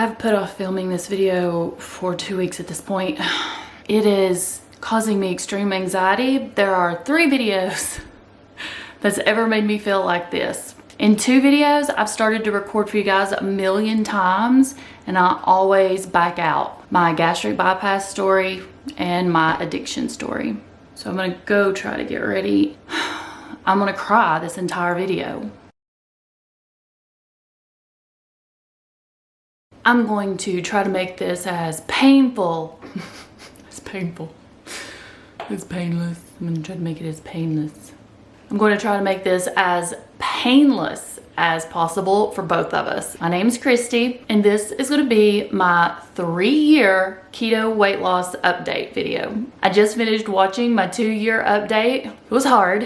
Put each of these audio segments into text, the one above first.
I've put off filming this video for 2 weeks at this point. It is causing me extreme anxiety. There are 3 videos that's ever made me feel like this. In 2 videos, I've started to record for you guys 1,000,000 times and I always back out. My gastric bypass story and my addiction story. So I'm gonna go try to get ready. I'm gonna cry this entire video. I'm going to try to make this as painful. It's painful. It's painless. I'm gonna try to make it as painless. I'm going to try to make this as painless as possible for both of us. My name is Kristi, and this is going to be my 3-year keto weight loss update video. I just finished watching my 2-year update. It was hard.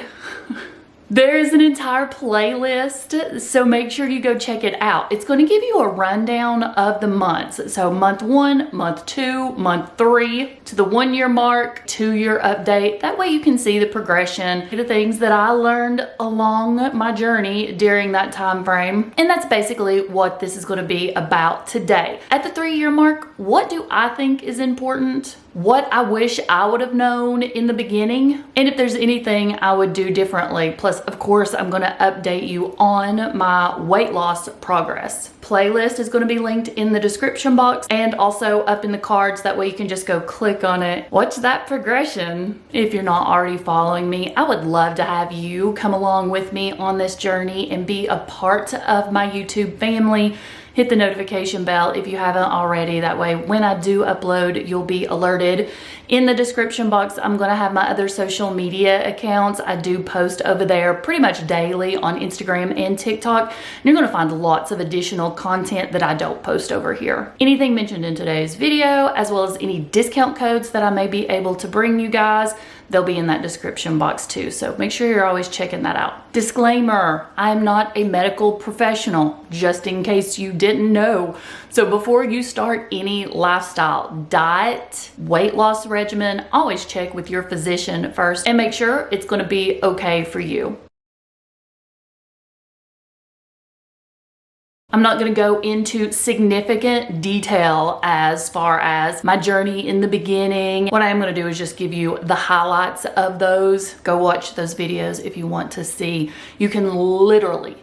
There is an entire playlist, so make sure you go check it out. It's going to give you a rundown of the months. So month 1, month 2, month 3 to the 1-year mark, 2-year update. That way you can see the progression, the things that I learned along my journey during that time frame. And that's basically what this is going to be about today. At the 3-year mark, what do I think is important? What I wish I would have known in the beginning, and if there's anything I would do differently. Plus, of course, I'm gonna update you on my weight loss progress. Playlist is gonna be linked in the description box and also up in the cards. That way you can just go click on it. Watch that progression. If you're not already following me, I would love to have you come along with me on this journey and be a part of my YouTube family. Hit the notification bell if you haven't already. That way when I do upload, you'll be alerted. In the description box, I'm gonna have my other social media accounts. I do post over there pretty much daily on Instagram and TikTok. And you're gonna find lots of additional content that I don't post over here. Anything mentioned in today's video, as well as any discount codes that I may be able to bring you guys, they'll be in that description box too. So make sure you're always checking that out. Disclaimer, I'm not a medical professional, just in case you didn't know. So before you start any lifestyle, diet, weight loss regimen, always check with your physician first and make sure it's gonna be okay for you. I'm not going to go into significant detail as far as my journey in the beginning. What I am going to do is just give you the highlights of those. Go watch those videos if you want to see. You can literally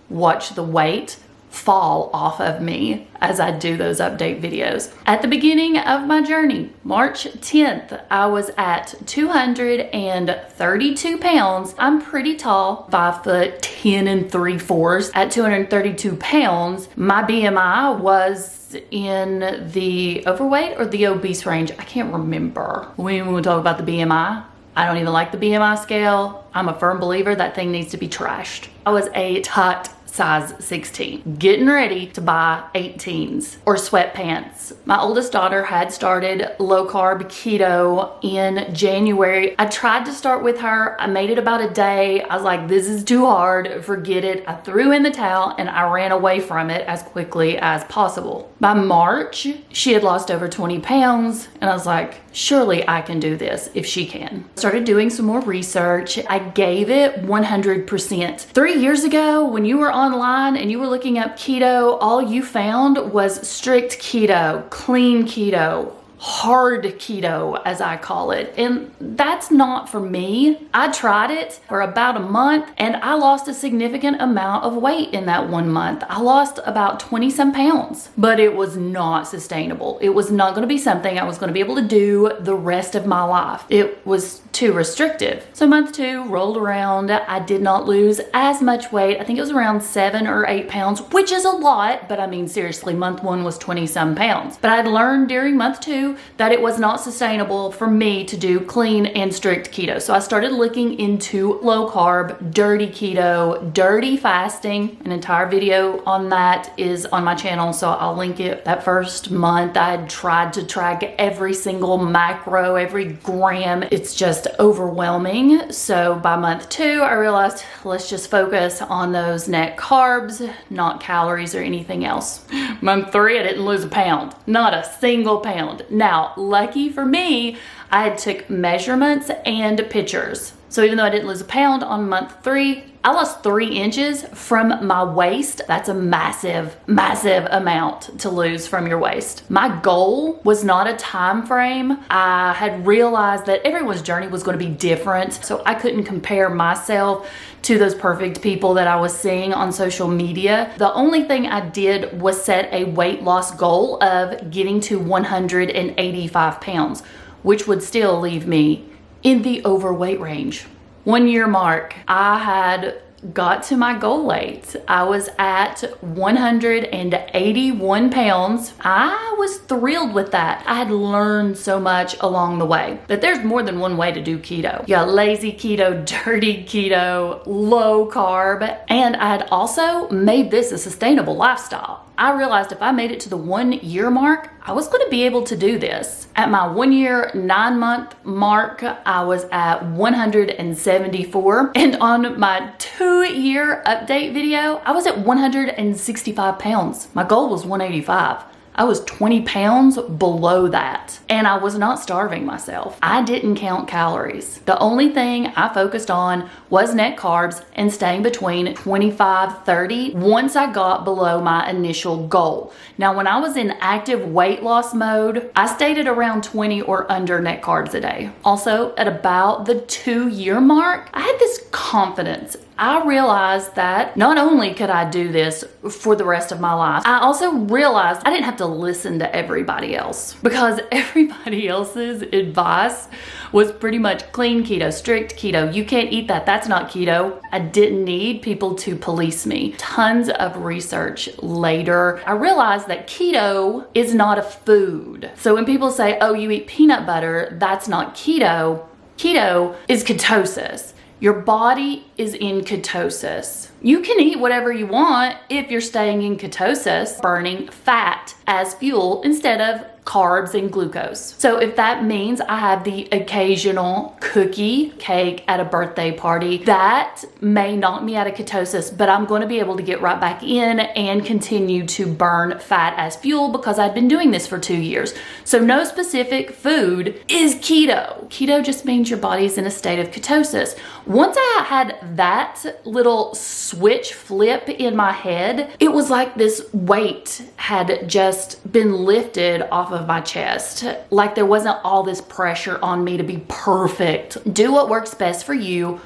watch the weight fall off of me as I do those update videos. At the beginning of my journey, March 10th, I was at 232 pounds. I'm pretty tall, 5'10" 3/4". At 232 pounds, my BMI was in the overweight or the obese range. I can't remember. When we talk about the BMI, I don't even like the BMI scale. I'm a firm believer that thing needs to be trashed. I was a tot size 16, getting ready to buy 18s or sweatpants. My oldest daughter had started low carb keto in January. I tried to start with her. I made it about a day. I was like, this is too hard, forget it. I threw in the towel and I ran away from it as quickly as possible. By March, she had lost over 20 pounds and I was like, surely I can do this if she can. Started doing some more research. I gave it 100%. 3 years ago, when you were online and you were looking up keto, all you found was strict keto, clean keto, hard keto, as I call it. And that's not for me. I tried it for about a month and I lost a significant amount of weight in that 1 month. I lost about 20-some pounds, but it was not sustainable. It was not going to be something I was going to be able to do the rest of my life. It was too restrictive. So month 2 rolled around. I did not lose as much weight. I think it was around 7 or 8 pounds, which is a lot, but I mean, seriously, month 1 was 20-some pounds. But I'd learned during month 2 that it was not sustainable for me to do clean and strict keto. So I started looking into low carb, dirty keto, dirty fasting. An entire video on that is on my channel, so I'll link it. That first month, I tried to track every single macro, every gram. It's just overwhelming. So by month 2, I realized let's just focus on those net carbs, not calories or anything else. Month 3, I didn't lose a pound, not a single pound. Now, lucky for me, I took measurements and pictures. So even though I didn't lose a pound on month 3, I lost 3 inches from my waist. That's a massive, massive amount to lose from your waist. My goal was not a time frame. I had realized that everyone's journey was going to be different, so I couldn't compare myself to those perfect people that I was seeing on social media. The only thing I did was set a weight loss goal of getting to 185 pounds, which would still leave me in the overweight range. 1 year mark, I had got to my goal weight. I was at 181 pounds. I was thrilled with that. I had learned so much along the way that there's more than one way to do keto. You got lazy keto, dirty keto, low carb, and I had also made this a sustainable lifestyle. I realized if I made it to the 1 year mark, I was going to be able to do this. At my 1 year, 9 month mark, I was at 174. And on my 2 year update video, I was at 165 pounds. My goal was 185. I was 20 pounds below that, and I was not starving myself. I didn't count calories. The only thing I focused on was net carbs and staying between 25-30 once I got below my initial goal. Now, when I was in active weight loss mode, I stayed at around 20 or under net carbs a day. Also, at about the 2 year mark, I had this confidence. I realized that not only could I do this for the rest of my life, I also realized I didn't have to listen to everybody else, because everybody else's advice was pretty much clean keto, strict keto. You can't eat that. That's not keto. I didn't need people to police me. Tons of research later, I realized that keto is not a food. So when people say, oh, you eat peanut butter, that's not keto. Keto is ketosis. Your body is in ketosis. You can eat whatever you want if you're staying in ketosis, burning fat as fuel instead of carbs and glucose. So if that means I have the occasional cookie, cake at a birthday party, that may knock me out of ketosis, but I'm going to be able to get right back in and continue to burn fat as fuel because I've been doing this for 2 years. So no specific food is keto. Keto just means your body's in a state of ketosis. Once I had that little switch flip in my head, it was like this weight had just been lifted off of my chest. Like there wasn't all this pressure on me to be perfect. Do what works best for you.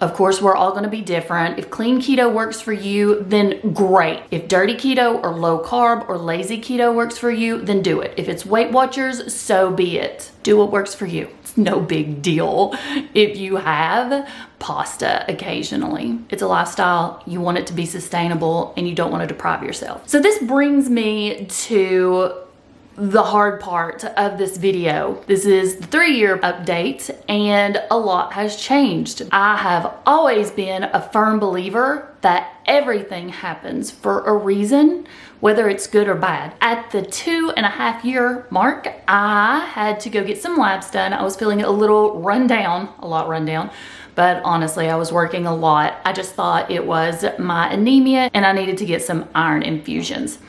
Of course, we're all going to be different. If clean keto works for you, then great. If dirty keto or low carb or lazy keto works for you, then do it. If it's Weight Watchers, so be it. Do what works for you. It's no big deal if you have pasta occasionally. It's a lifestyle. You want it to be sustainable and you don't want to deprive yourself. So this brings me to the hard part of this video. This is the 3 year update and a lot has changed. I have always been a firm believer that everything happens for a reason, whether it's good or bad. At the 2.5 year mark, I had to go get some labs done. I was feeling a little rundown, but honestly, I was working a lot. I just thought it was my anemia and I needed to get some iron infusions.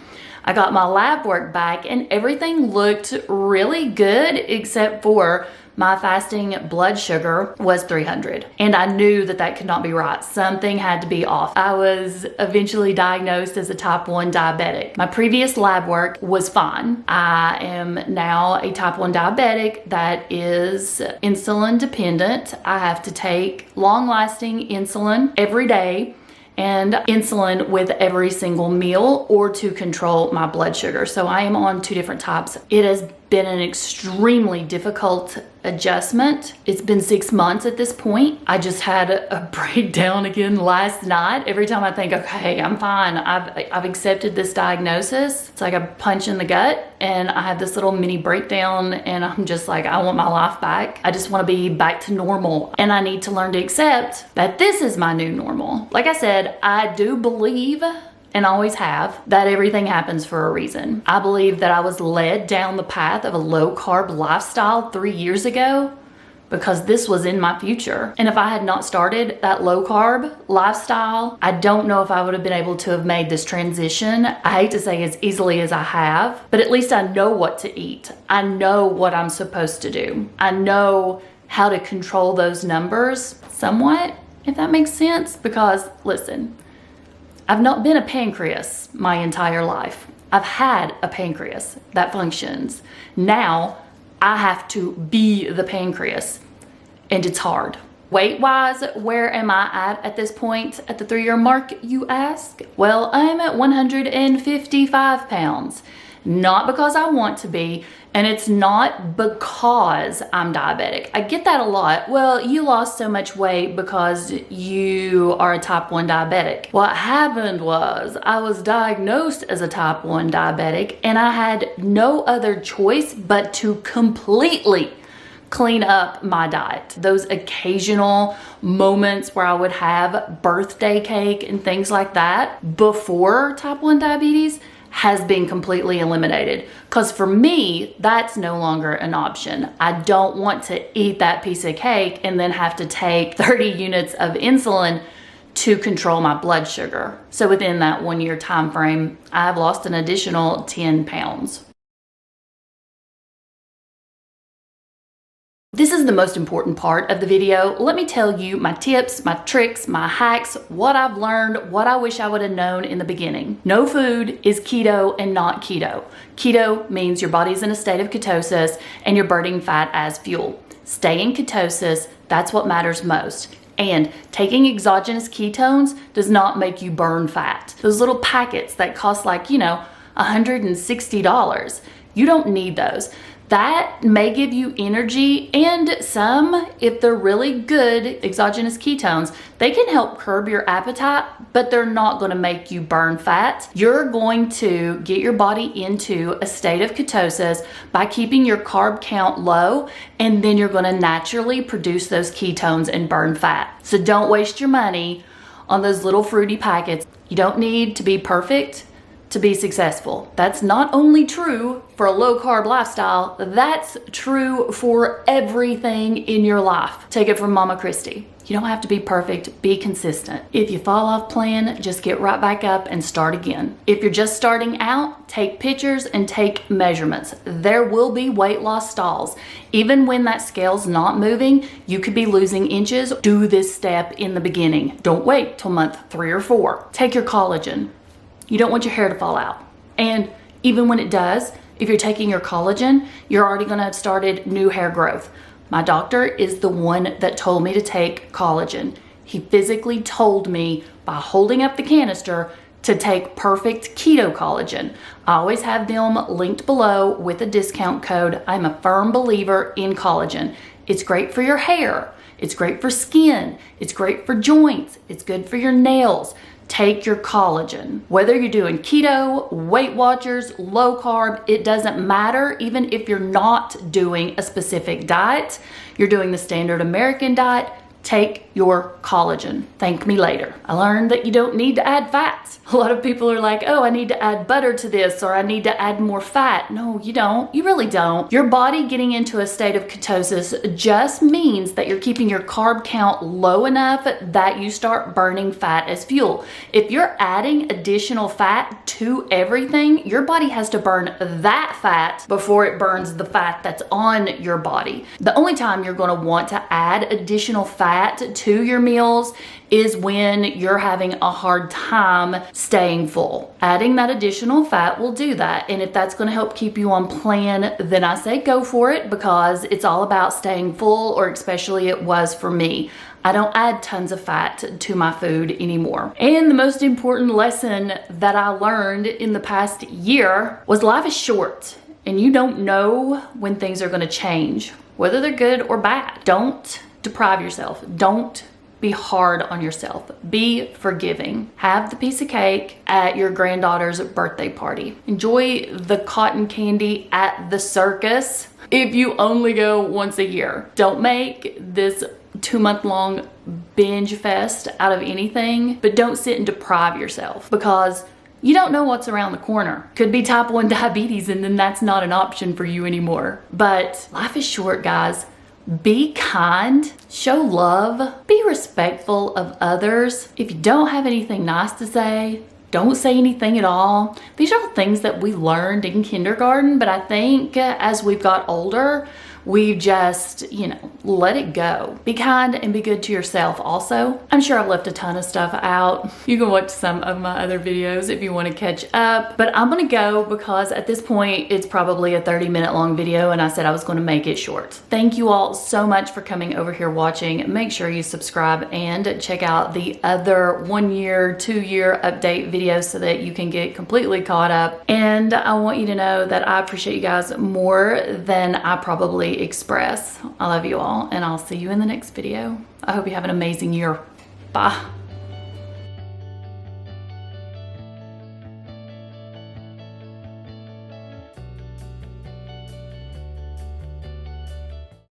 I got my lab work back and everything looked really good except for my fasting blood sugar was 300. And I knew that that could not be right. Something had to be off. I was eventually diagnosed as a type 1 diabetic. My previous lab work was fine. I am now a type 1 diabetic that is insulin dependent. I have to take long-lasting insulin every day and insulin with every single meal or to control my blood sugar. So I am on 2 different types. It has been an extremely difficult adjustment. It's been 6 months at this point. I just had a breakdown again last night. Every time I think, okay, I'm fine. I've accepted this diagnosis. It's like a punch in the gut and I have this little mini breakdown and I'm just like, I want my life back. I just want to be back to normal and I need to learn to accept that this is my new normal. Like I said, I do believe and always have that everything happens for a reason. I believe that I was led down the path of a low carb lifestyle 3 years ago because this was in my future. And if I had not started that low carb lifestyle, I don't know if I would have been able to have made this transition. I hate to say as easily as I have, but at least I know what to eat. I know what I'm supposed to do. I know how to control those numbers somewhat, if that makes sense. Because listen, I've not been a pancreas my entire life. I've had a pancreas that functions. Now I have to be the pancreas, and it's hard. Weight-wise, where am I at this point at the 3-year mark, you ask? Well, I'm at 155 pounds. Not because I want to be, and it's not because I'm diabetic. I get that a lot. Well, you lost so much weight because you are a type 1 diabetic. What happened was I was diagnosed as a type 1 diabetic, and I had no other choice but to completely clean up my diet. Those occasional moments where I would have birthday cake and things like that before type 1 diabetes has been completely eliminated. Because for me, that's no longer an option. I don't want to eat that piece of cake and then have to take 30 units of insulin to control my blood sugar. So within that 1-year time frame, I've lost an additional 10 pounds. This is the most important part of the video. Let me tell you my tips, my tricks, my hacks, what I've learned, what I wish I would have known in the beginning. No food is keto and not keto. Keto means your body's in a state of ketosis and you're burning fat as fuel. Stay in ketosis, that's what matters most. And taking exogenous ketones does not make you burn fat. Those little packets that cost like, $160, you don't need those. That may give you energy, and some, if they're really good exogenous ketones, they can help curb your appetite, but they're not going to make you burn fat. You're going to get your body into a state of ketosis by keeping your carb count low, and then you're going to naturally produce those ketones and burn fat. So don't waste your money on those little fruity packets. You don't need to be perfect to be successful. That's not only true for a low carb lifestyle, that's true for everything in your life. Take it from Mama Kristi. You don't have to be perfect, be consistent. If you fall off plan, just get right back up and start again. If you're just starting out, take pictures and take measurements. There will be weight loss stalls. Even when that scale's not moving, you could be losing inches. Do this step in the beginning. Don't wait till month 3 or 4. Take your collagen. You don't want your hair to fall out. And even when it does, if you're taking your collagen, you're already gonna have started new hair growth. My doctor is the one that told me to take collagen. He physically told me by holding up the canister to take perfect keto collagen. I always have them linked below with a discount code. I'm a firm believer in collagen. It's great for your hair. It's great for skin. It's great for joints. It's good for your nails. Take your collagen. Whether you're doing keto, Weight Watchers, low carb, it doesn't matter. Even if you're not doing a specific diet, you're doing the standard American diet, take your collagen. Thank me later. I learned that you don't need to add fats. A lot of people are like, oh, I need to add butter to this, or I need to add more fat. No, you don't. You really don't. Your body getting into a state of ketosis just means that you're keeping your carb count low enough that you start burning fat as fuel. If you're adding additional fat to everything, your body has to burn that fat before it burns the fat that's on your body. The only time you're going to want to add additional fat to your meals is when you're having a hard time staying full. Adding that additional fat will do that. And if that's going to help keep you on plan, then I say go for it, because it's all about staying full, or especially it was for me. I don't add tons of fat to my food anymore. And the most important lesson that I learned in the past year was life is short, and you don't know when things are going to change, whether they're good or bad. Don't deprive yourself. Don't be hard on yourself. Be forgiving. Have the piece of cake at your granddaughter's birthday party. Enjoy the cotton candy at the circus if you only go once a year. Don't make this 2-month-long binge fest out of anything, but don't sit and deprive yourself, because you don't know what's around the corner. Could be type 1 diabetes, and then that's not an option for you anymore. But life is short, guys. Be kind, show love, be respectful of others. If you don't have anything nice to say, don't say anything at all. These are all things that we learned in kindergarten, but I think as we've got older, we've just, you know, let it go. Be kind and be good to yourself also. I'm sure I've left a ton of stuff out. You can watch some of my other videos if you want to catch up, but I'm gonna go because at this point it's probably a 30-minute long video and I said I was going to make it short. Thank you all so much for coming over here watching. Make sure you subscribe and check out the other 1 year, 2 year update videos so that you can get completely caught up. And I want you to know that I appreciate you guys more than I probably express. I love you all and I'll see you in the next video. I hope you have an amazing year. Bye.